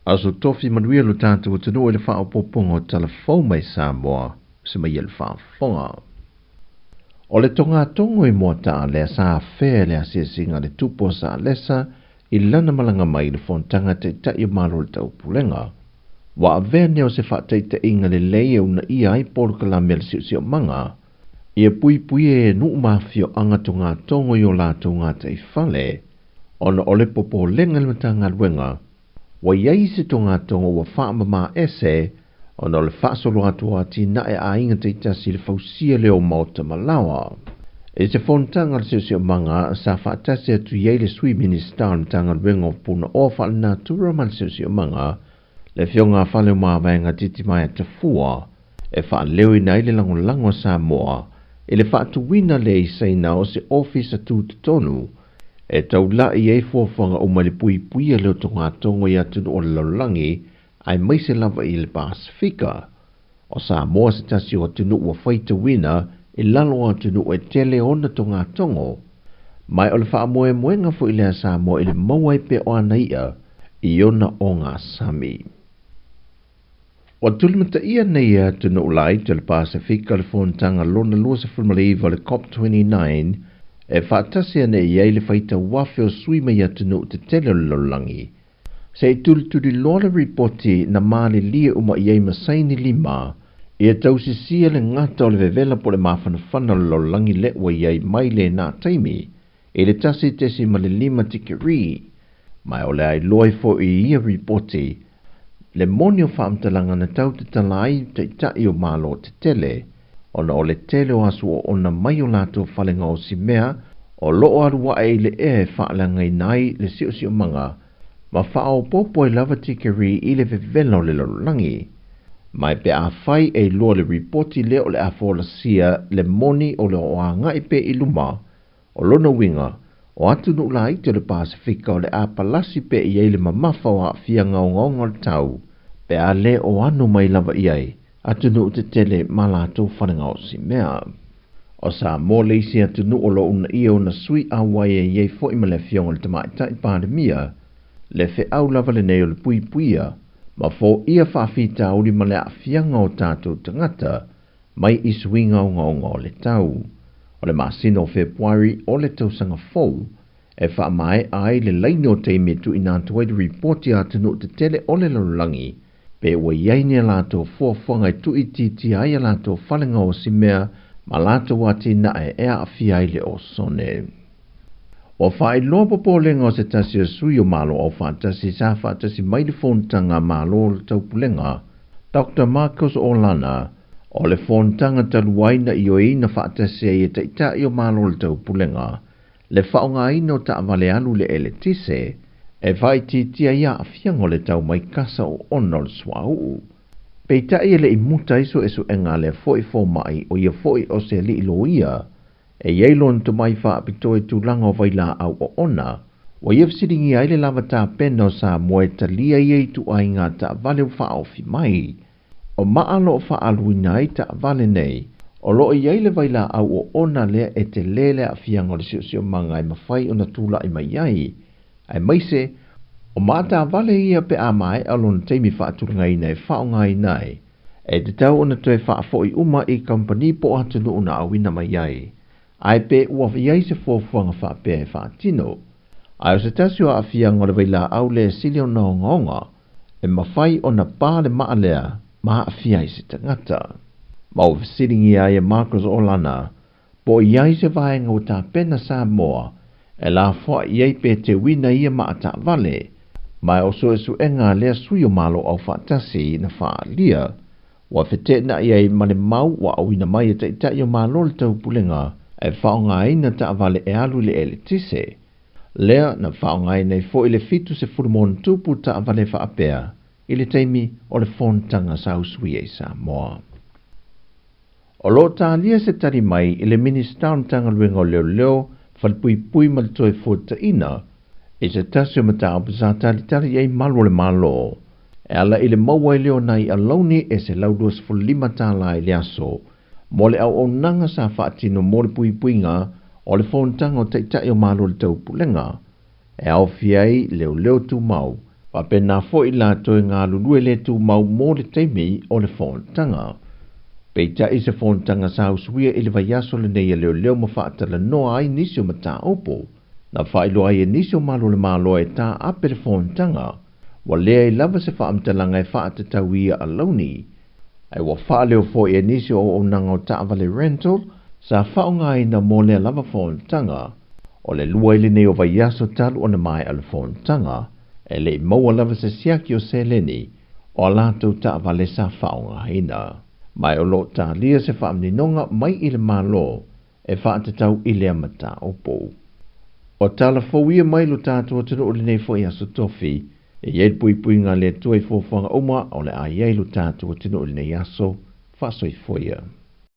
Aso tofi manuia lo tātou tunu ele wha o popongo telefon mai Samoa se mai ele wha fonga. O le tonga tongo I mua taa lea sa fea lea singa le tupo sa lesa I lana malanga mai le fontanga te tai malo le tau pulenga. Wa avea neo se wha te inga le leie una ia I polo kalame le siu manga. Ia pui e nu mafio anga tonga tongo I o la tonga te fale. Ona ole popo lenga le matanga luenga. Wa iai se tonga tonga wa wha mama ese, ona le wha solo atua ti na e a inga te itasi le fausia leo mauta malawa. E se fontanga le sio manga sa wha tasi atu iai le sui minister le tanga luenga o puna o wha le natura ma le sio manga, le fionga whale mawaenga titi mai te fua, e wha leo ina ile lango Samoa, e le wha tuwina le isaina o se office atu tonu, e tau la I e fuafanga o mai le pui leo tonga tongo I atunu o le laulangi ai mai se lava I le Pasifika. O Samoa se tasi o atunu ua whaita wina I lalo atunu o e tele ona tonga tongo. Mai o le wha moe moenga fu I lea Samoa I le mawai pe o anaia I ona o ngā sami. O tulimata ia nei atunu o lai te le Pasifika le fontanga lona lua se fulmaliva le COP29 e whaatasi ane iei le whaita wafe o sui mai atunu te tele laulangi. Se I tuli loa le ripoti na maali lia uma iei masaini lima, ia tausisia le ngata o le vevela po le mawhanawhana laulangi lewa iei mai le nā taimi, e le tasi tesi ma le lima tikiri. Mai o le ai loi fo I ia ripoti, le moni o whaamtalanga na tau te talai te itai o malo te tele, ona o le tele o asu o ona mai o lato whalenga o si mea, o loo arua e le e whaalanga nai le sio manga, ma whao popo e lava tikeri I le vevela o le laulangi. Mai pe a whai e loa le ripoti leo le afola sia le moni o le oanga I pe I luma, o lona winga, o atunu la I te le Pasifika o le a palasi pe I le mamafa o a fia ngaunga le tau, pe a le o anu mai lava iai, atunu te tele malato whananga o si mea. O sa mo leisi atunu o lo una ia una sui a wai e iei fo ima le fionga le tamaitai pandemia, le fe au lava le neo le puia, ma fo ia whawhita uri ma le a fianga o tātou tangata, mai I suinga o le tau. O le masino Februari o le tausanga fou, e wha mai ai le laino te metu I nātua I reporti atunu te tele o le laulangi, pe ua iainia lato fuafuanga I tui titi ai lato whalenga o si mea, ma lato wati na e ea a fiai le o sone. O whai loa popo lenga o se tasi o sui o malo o whaatasi sa whaatasi mai le fontanga malo le taupulenga, Dr. Marcos Olana, o le fontanga taluaina I o ina whaatasi e te itai o malo le taupulenga, le whaonga ino ta avale alu le ele tise, e vai titia ia a fiango le tau mai kasa o ono le swau. Peita ia le imuta iso esu enga le foi fo mai o ia foi o se li ilo ia, e yeilon to mai wha apitoe tūlanga o vaila au o ona, o ia fsiringi aile lava tā pena o sa moe ta lia iei tu ainga ta vale wha ofi mai. O maalo o wha aluina i ta vale nei, o lo iei le vaila au o ona lea e te lele a fiango le sio manga I mawhai o na tūla I mai iai. Ai maise, o mata vale ia pe a mai alon teimi wha atulanga I nei whaonga I nei, e te tau ona toe wha foi uma I company po atunu una awina mai iai. Ai pe ua iai se fōfuanga wha pe e wha tino. Ai o se tasio a fiango le vaila au le silio na ngonga, e mawhai o na pā le maa lea, maa a fiai se tangata. Mau visiringi ai e Marcos Olana, po iai se vaenga o tā pena Samoa, e la fwa iai pe te wina ia maa ta vale, mai o so esu enga lea sui o malo au whaatasi na wha lia, wa fete na iai male mau wa awina mai e te itai o malo le tau pulenga, e whaonga ina ta vale e alu le ele tise. Lea na whaonga ina I fo ile fitu se furumon tupu ta vale wha apea, ile teimi o le fontanga sa usui e Samoa. O lo ta lia se tari mai ile minister tanga luenga leo leo, falpui mal toe fota ina, e se tasio mata apasa tali ei malo le malo, e ala ile maua leo nai alauni e se lauduas fulima tala ile aso, mole au o nanga sa whaatino mole puipuinga, o le fontanga o te itai o malo le tau pulenga, e au fiai leo tu mau, Pa pena fo I la toi ngā lulue le tu mau mō le teimi o le whontanga. Peita I se whontanga sa usuia I le vaiaso le nei leo leo ma whaatala noa ai nisio ma tā opo. Na whailo ai nisio malo le malo e tā ape le whontanga. Wa lea I lava se whaamtalanga e whaatatau ia alauni. Ai wa whaaleo fo I nisio o nanga o taavale rental, sa whaonga I na mō lea lava whontanga. O le lua ili nei o vaiaso talu o na mai ala whontanga, e le maua lava se siaki o seleni, o alatou taavale sa whaonga ina. Mai o lo ta lia se whaamninonga mai I le malo, e whaatatau I lea mata opo. O tala fōia mai lo tātua tino o le nei fo I aso tofi, e iei pui ngā le tuai fōwhanga oma o le a iei lo tātua tino o le nei aso, whasoi fōia.